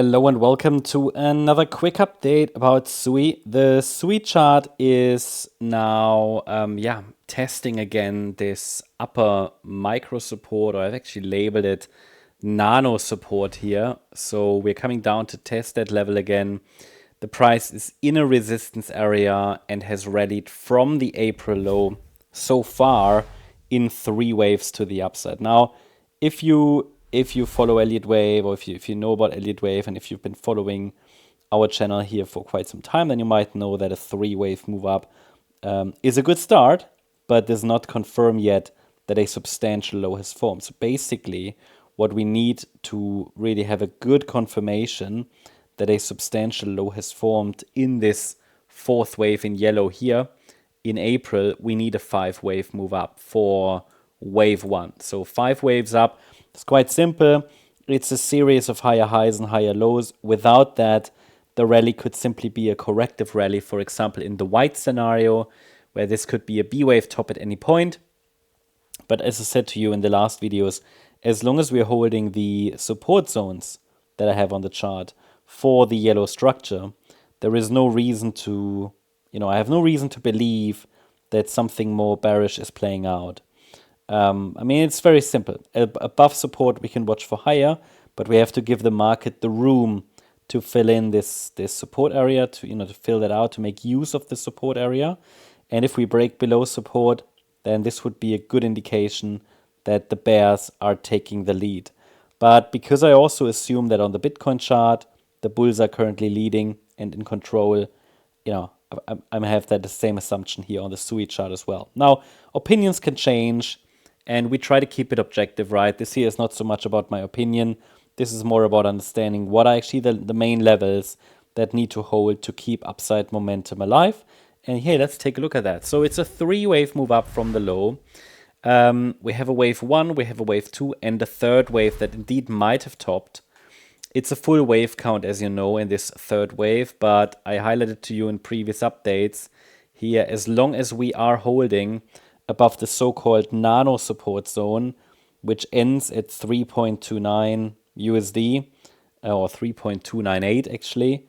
Hello and welcome to another quick update about SUI. The SUI chart is now testing again this upper micro support, or I've actually labeled it nano support here. So we're coming down to test that level again. The price is in a resistance area and has rallied from the April low so far in 3 waves to the upside. Now, if you follow Elliott Wave, or if you know about Elliott Wave, and if you've been following our channel here for quite some time, then you might know that a 3-wave move up is a good start, but does not confirm yet that a substantial low has formed. So basically, what we need to really have a good confirmation that a substantial low has formed in this 4th wave in yellow here in April, we need a 5-wave move up for wave 1. So 5 waves up. It's quite simple. It's a series of higher highs and higher lows. Without that, the rally could simply be a corrective rally, for example, in the white scenario, where this could be a B-wave top at any point. But as I said to you in the last videos, as long as we're holding the support zones that I have on the chart for the yellow structure, there is no reason to, I have no reason to believe that something more bearish is playing out. It's very simple. Above support, we can watch for higher, but we have to give the market the room to fill in this support area, to fill that out, to make use of the support area. And if we break below support, then this would be a good indication that the bears are taking the lead. But because I also assume that on the Bitcoin chart, the bulls are currently leading and in control, I have that the same assumption here on the SUI chart as well. Now, opinions can change, and we try to keep it objective, right? This here is not so much about my opinion. This is more about understanding what are actually the main levels that need to hold to keep upside momentum alive. And here, let's take a look at that. So it's a 3-wave move up from the low. We have a wave 1, we have a wave 2, and a 3rd wave that indeed might have topped. It's a full wave count, as you know, in this 3rd wave, but I highlighted to you in previous updates here, as long as we are holding above the so-called nano support zone, which ends at 3.29 USD, or 3.298 actually.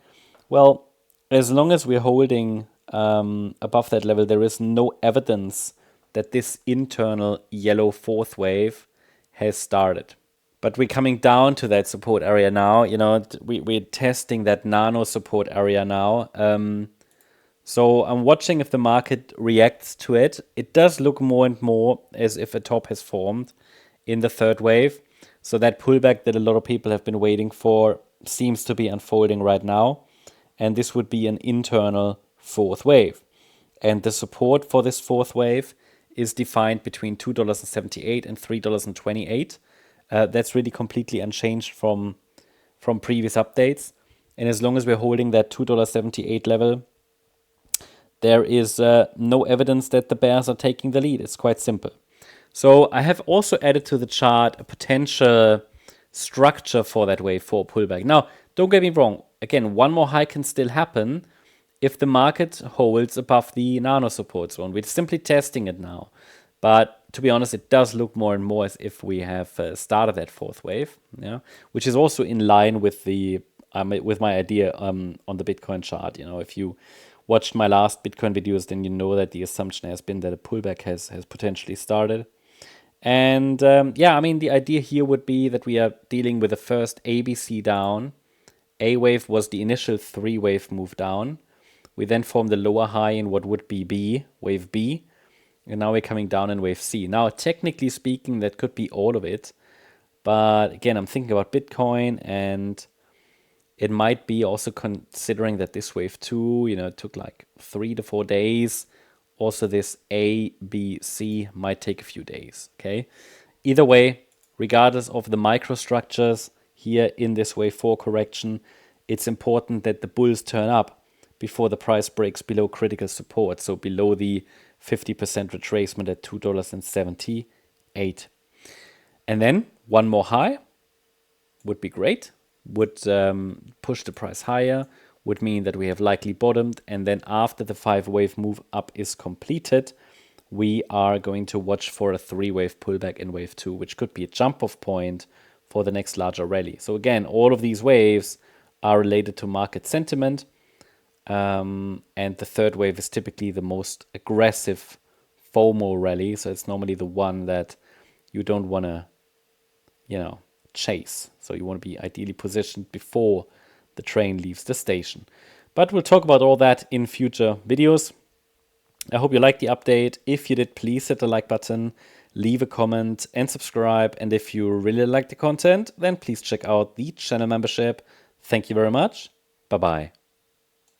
Well, as long as we're holding above that level, there is no evidence that this internal yellow 4th wave has started. But we're coming down to that support area now. We're testing that nano support area now. So I'm watching if the market reacts to it. It does look more and more as if a top has formed in the 3rd wave. So that pullback that a lot of people have been waiting for seems to be unfolding right now. And this would be an internal 4th wave. And the support for this 4th wave is defined between $2.78 and $3.28. That's really completely unchanged from previous updates. And as long as we're holding that $2.78 level, there is no evidence that the bears are taking the lead. It's quite simple. So I have also added to the chart a potential structure for that wave 4 pullback. Now, don't get me wrong. Again, one more high can still happen if the market holds above the nano support zone. We're simply testing it now. But to be honest, it does look more and more as if we have started that 4th wave, which is also in line with with my idea on the Bitcoin chart. If you watched my last Bitcoin videos, then you know that the assumption has been that a pullback has potentially started. And the idea here would be that we are dealing with the first ABC down. A wave was the initial 3-wave move down. We then formed the lower high in what would be wave B. And now we're coming down in wave C. Now, technically speaking, that could be all of it. But again, I'm thinking about Bitcoin, and it might be also considering that this wave 2, took like 3 to 4 days. Also, this A, B, C might take a few days, okay? Either way, regardless of the microstructures here in this wave 4 correction, it's important that the bulls turn up before the price breaks below critical support, so below the 50% retracement at $2.78. And then one more high would be great, would push the price higher, would mean that we have likely bottomed, and then after the 5-wave move up is completed, we are going to watch for a 3-wave pullback in wave 2, which could be a jump-off point for the next larger rally. So again, all of these waves are related to market sentiment. And the third wave is typically the most aggressive FOMO rally. So it's normally the one that you don't want to, chase. So you want to be ideally positioned before the train leaves the station. But we'll talk about all that in future videos. I hope you liked the update. If you did, please hit the like button, leave a comment, and subscribe. And if you really like the content, then please check out the channel membership. Thank you very much. Bye-bye.